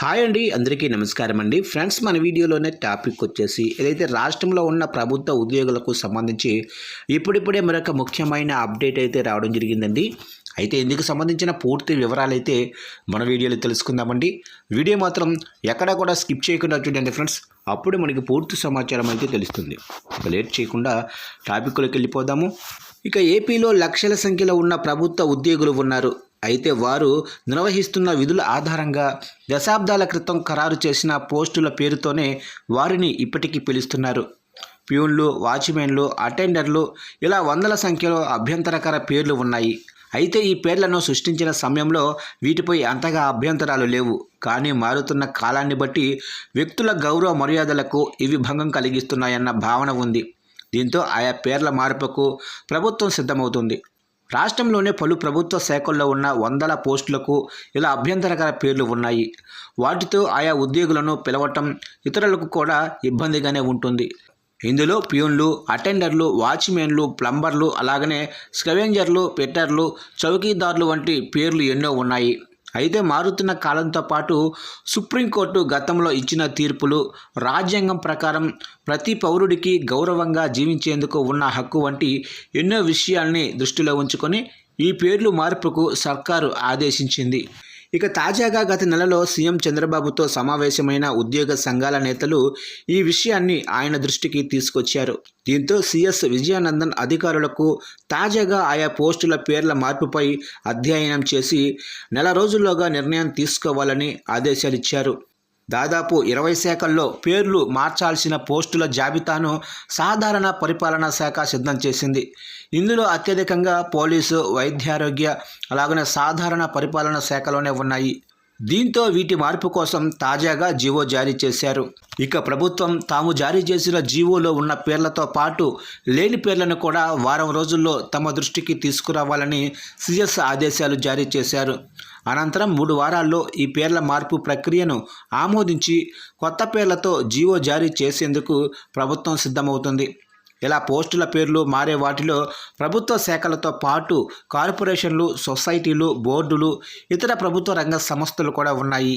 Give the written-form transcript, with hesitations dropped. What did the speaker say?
Hi అండి, అందరికీ నమస్కారం అండి. ఫ్రెండ్స్, మన వీడియోలోనే టాపిక్ వచ్చేసి ఏదైతే రాష్ట్రంలో ఉన్న ప్రభుత్వ ఉద్యోగులకు సంబంధించి ఇప్పుడిప్పుడే మరొక ముఖ్యమైన అప్డేట్ అయితే రావడం జరిగిందండి. అయితే ఇందుకు సంబంధించిన పూర్తి వివరాలు అయితే మన వీడియోలో తెలుసుకుందామండి. వీడియో మాత్రం ఎక్కడా కూడా స్కిప్ చేయకుండా చూడండి ఫ్రెండ్స్, అప్పుడు మనకి పూర్తి సమాచారం అయితే తెలుస్తుంది. ఇక లేట్ చేయకుండా టాపిక్లోకి వెళ్ళిపోదాము. ఇక ఏపీలో లక్షల సంఖ్యలో ఉన్న ప్రభుత్వ ఉద్యోగులు ఉన్నారు. అయితే వారు నిర్వహిస్తున్న విధుల ఆధారంగా దశాబ్దాల క్రితం ఖరారు చేసిన పోస్టుల పేరుతోనే వారిని ఇప్పటికీ పిలుస్తున్నారు. ప్యూన్లు, వాచ్మెన్లు, అటెండర్లు ఇలా వందల సంఖ్యలో అభ్యంతరకర పేర్లు ఉన్నాయి. అయితే ఈ పేర్లను సృష్టించిన సమయంలో వీటిపై అంతగా అభ్యంతరాలు లేవు. కానీ మారుతున్న కాలాన్ని బట్టి వ్యక్తుల గౌరవ మర్యాదలకు ఇవి భంగం కలిగిస్తున్నాయన్న భావన ఉంది. దీంతో ఆయా పేర్ల మార్పుకు ప్రభుత్వం సిద్ధమవుతుంది. రాష్ట్రంలోనే పలు ప్రభుత్వ శాఖల్లో ఉన్న వందల పోస్టులకు ఇలా అభ్యంతరకర పేర్లు ఉన్నాయి. వాటితో ఆయా ఉద్యోగులను పిలవటం ఇతరులకు కూడా ఇబ్బందిగానే ఉంటుంది. ఇందులో ప్యూన్లు, అటెండర్లు, వాచ్మెన్లు, ప్లంబర్లు, అలాగనే స్కవెంజర్లు, ఫిట్టర్లు, చౌకీదారులు వంటి పేర్లు ఎన్నో ఉన్నాయి. అయితే మారుతున్న కాలంతో పాటు సుప్రీంకోర్టు గతంలో ఇచ్చిన తీర్పులు, రాజ్యాంగం ప్రకారం ప్రతి పౌరుడికి గౌరవంగా జీవించేందుకు ఉన్న హక్కు వంటి ఎన్నో విషయాల్ని దృష్టిలో ఉంచుకొని ఈ పేర్లు మార్పుకు సర్కారు ఆదేశించింది. ఇక తాజాగా గత నెలలో సీఎం చంద్రబాబుతో సమావేశమైన ఉద్యోగ సంఘాల నేతలు ఈ విషయాన్ని ఆయన దృష్టికి తీసుకొచ్చారు. దీంతో సీఎస్ విజయానందన్ అధికారులకు తాజాగా ఆయా పోస్టుల పేర్ల మార్పుపై అధ్యయనం చేసి నెల రోజుల్లోగా నిర్ణయం తీసుకోవాలని ఆదేశాలిచ్చారు. దాదాపు 20 శాఖల్లో పేర్లు మార్చాల్సిన పోస్టుల జాబితాను సాధారణ పరిపాలనా శాఖ సిద్ధం చేసింది. ఇందులో అత్యధికంగా పోలీసు, వైద్యారోగ్య, అలాగనే సాధారణ పరిపాలనా శాఖలోనే ఉన్నాయి. దీంతో వీటి మార్పు కోసం తాజాగా జీవో జారీ చేశారు. ఇక ప్రభుత్వం తాము జారీ చేసిన జీవోలో ఉన్న పేర్లతో పాటు లేని పేర్లను కూడా వారం రోజుల్లో తమ దృష్టికి తీసుకురావాలని సీఎస్ ఆదేశాలు జారీ చేశారు. అనంతరం 3 వారాల్లో ఈ పేర్ల మార్పు ప్రక్రియను ఆమోదించి కొత్త పేర్లతో జీవో జారీ చేసేందుకు ప్రభుత్వం సిద్ధమవుతుంది. ఇలా పోస్టుల పేర్లు మారే వాటిలో ప్రభుత్వ శాఖలతో పాటు కార్పొరేషన్లు, సొసైటీలు, బోర్డులు, ఇతర ప్రభుత్వ రంగ సంస్థలు కూడా ఉన్నాయి.